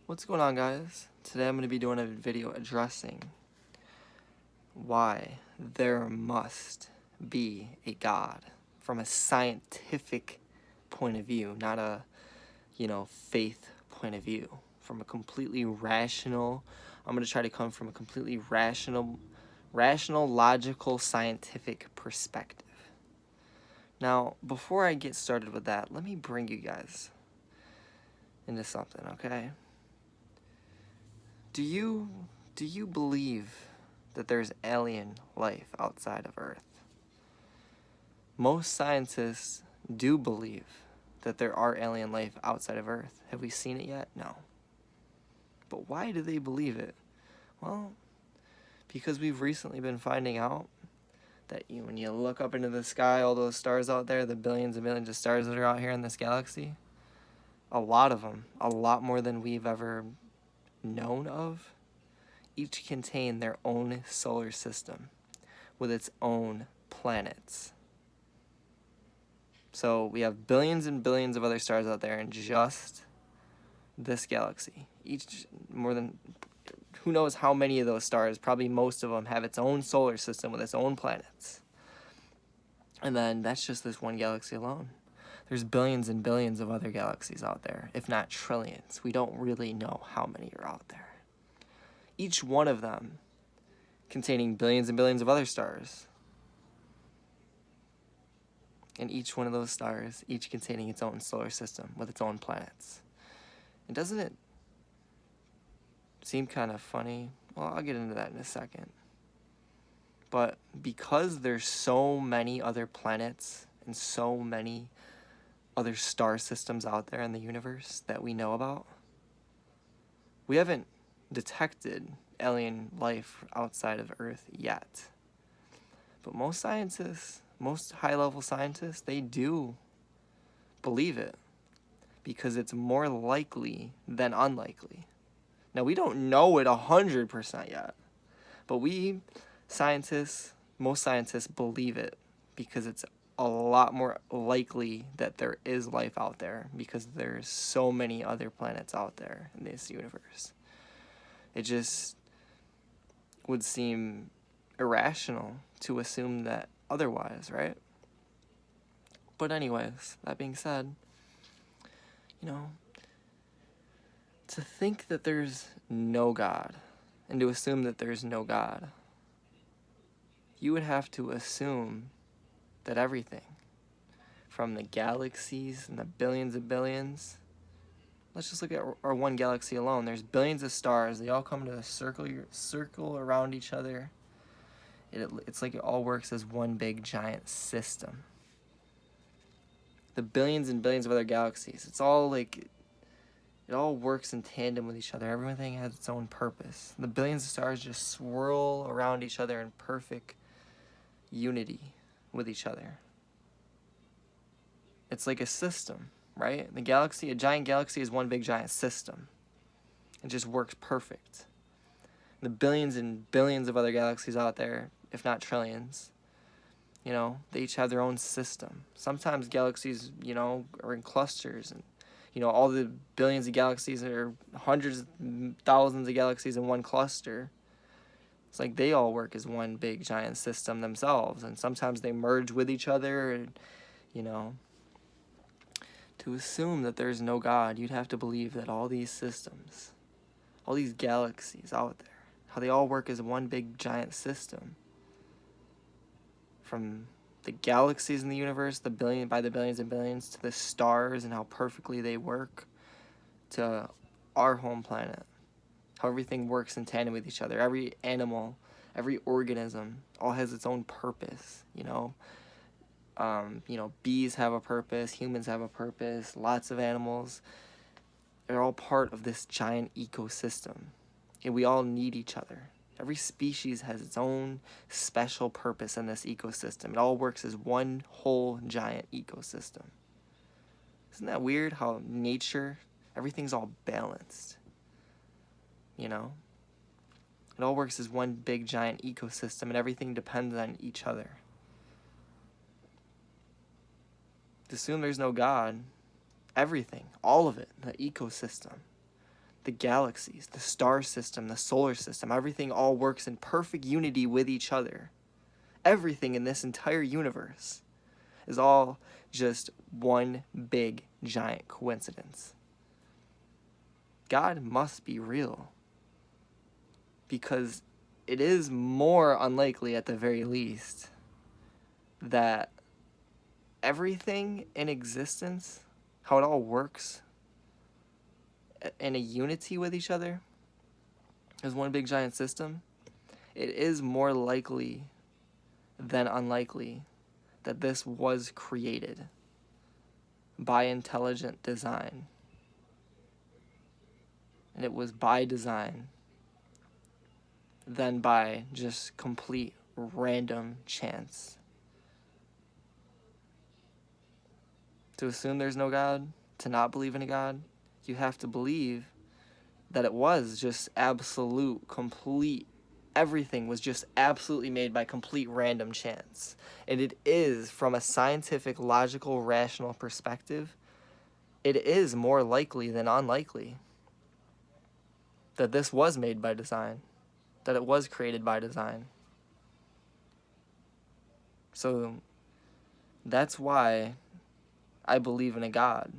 What's going on, guys? Today I'm going to be doing a video addressing why there must be a God from a scientific point of view, not a, faith point of view. From a completely rational, I'm going to try to come from a completely rational, logical, scientific perspective. Now, before I get started with that, let me bring you guys into something, okay? Do you believe that there's alien life outside of Earth? Most scientists do believe that there are alien life outside of Earth. Have we seen it yet? No. But why do they believe it? Well, because we've recently been finding out that when you look up into the sky, all those stars out there, the billions and billions of stars that are out here in this galaxy, a lot of them, a lot more than we've ever known of, each contain their own solar system with its own planets. So we have billions and billions of other stars out there in just this galaxy. Each more than, who knows how many of those stars, probably most of them have its own solar system with its own planets. And then that's just this one galaxy alone. There's billions and billions of other galaxies out there, if not trillions. We don't really know how many are out there. Each one of them containing billions and billions of other stars. And each one of those stars, each containing its own solar system with its own planets. And doesn't it seem kind of funny? Well, I'll get into that in a second. But because there's so many other planets and so many other star systems out there in the universe that we know about, we haven't detected alien life outside of Earth yet. But most scientists, most high-level scientists, they do believe it because it's more likely than unlikely. Now, we don't know it 100% yet, but most scientists believe it because it's a lot more likely that there is life out there because there's so many other planets out there in this universe. It just would seem irrational to assume that otherwise, right? But anyways, that being said, to think that there's no God and to assume that there's no God, you would have to assume that everything from the galaxies and the billions of billions, let's just look at our one galaxy alone. There's billions of stars. They all come to a circle around each other. It's like it all works as one big giant system. The billions and billions of other galaxies, it's all like, it all works in tandem with each other. Everything has its own purpose. The billions of stars just swirl around each other in perfect unity with each other. It's like a system, right? A giant galaxy is one big giant system. It just works perfect. The billions and billions of other galaxies out there, if not trillions, they each have their own system. Sometimes galaxies, are in clusters, and all the billions of galaxies are hundreds of thousands of galaxies in one cluster. It's like they all work as one big giant system themselves, and sometimes they merge with each other, and, to assume that there's no God, you'd have to believe that all these systems, all these galaxies out there, how they all work as one big giant system. From the galaxies in the universe, by the billions and billions, to the stars and how perfectly they work, to our home planet, how everything works in tandem with each other. Every animal, every organism, all has its own purpose. Bees have a purpose, humans have a purpose, lots of animals. They're all part of this giant ecosystem, and we all need each other. Every species has its own special purpose in this ecosystem. It all works as one whole giant ecosystem. Isn't that weird how nature, everything's all balanced? It all works as one big giant ecosystem, and everything depends on each other. To assume there's no God, everything, all of it, the ecosystem, the galaxies, the star system, the solar system, everything all works in perfect unity with each other. Everything in this entire universe is all just one big giant coincidence. God must be real, because it is more unlikely, at the very least, that everything in existence, how it all works in a unity with each other, is one big giant system. It is more likely than unlikely that this was created by intelligent design. And it was by design, than by just complete random chance. To assume there's no God, to not believe in a God, you have to believe that it was just absolute, complete, everything was just absolutely made by complete random chance. And it is, from a scientific, logical, rational perspective, it is more likely than unlikely that this was made by design, that it was created by design. So that's why I believe in a God.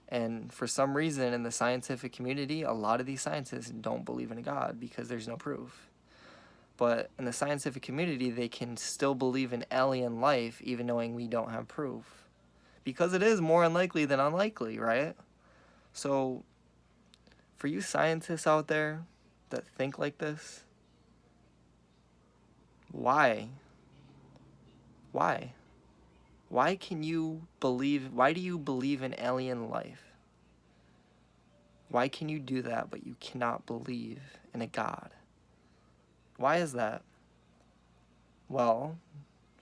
And for some reason in the scientific community, a lot of these scientists don't believe in a God because there's no proof. But in the scientific community, they can still believe in alien life even knowing we don't have proof. Because it is more unlikely than unlikely, right? So for you scientists out there that think like this, why? Why? Why do you believe in alien life? Why can you do that, but you cannot believe in a God? Why is that? Well,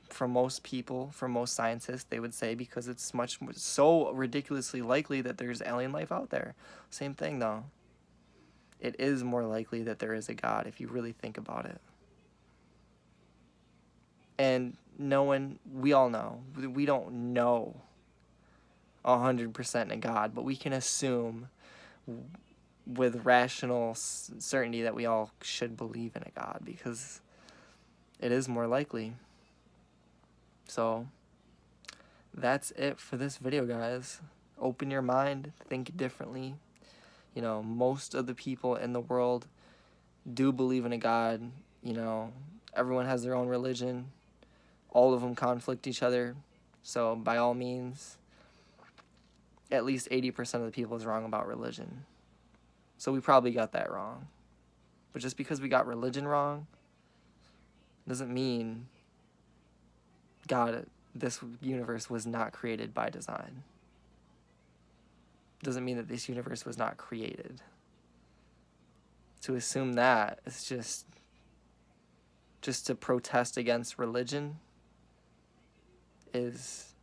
for most people, for most scientists, they would say because it's so ridiculously likely that there's alien life out there. Same thing though. It is more likely that there is a God if you really think about it. And we all know, we don't know 100% in a God, but we can assume with rational certainty that we all should believe in a God because it is more likely. So that's it for this video, guys. Open your mind, think differently. You know, most of the people in the world do believe in a God. You know, everyone has their own religion. All of them conflict each other. So by all means, at least 80% of the people is wrong about religion. So we probably got that wrong. But just because we got religion wrong doesn't mean this universe was not created by design. Doesn't mean that this universe was not created. To assume that is just to protest against religion is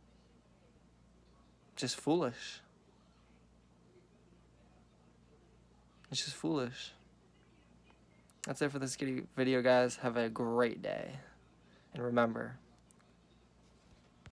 just foolish. It's just foolish. That's it for this video, guys. Have a great day. And remember,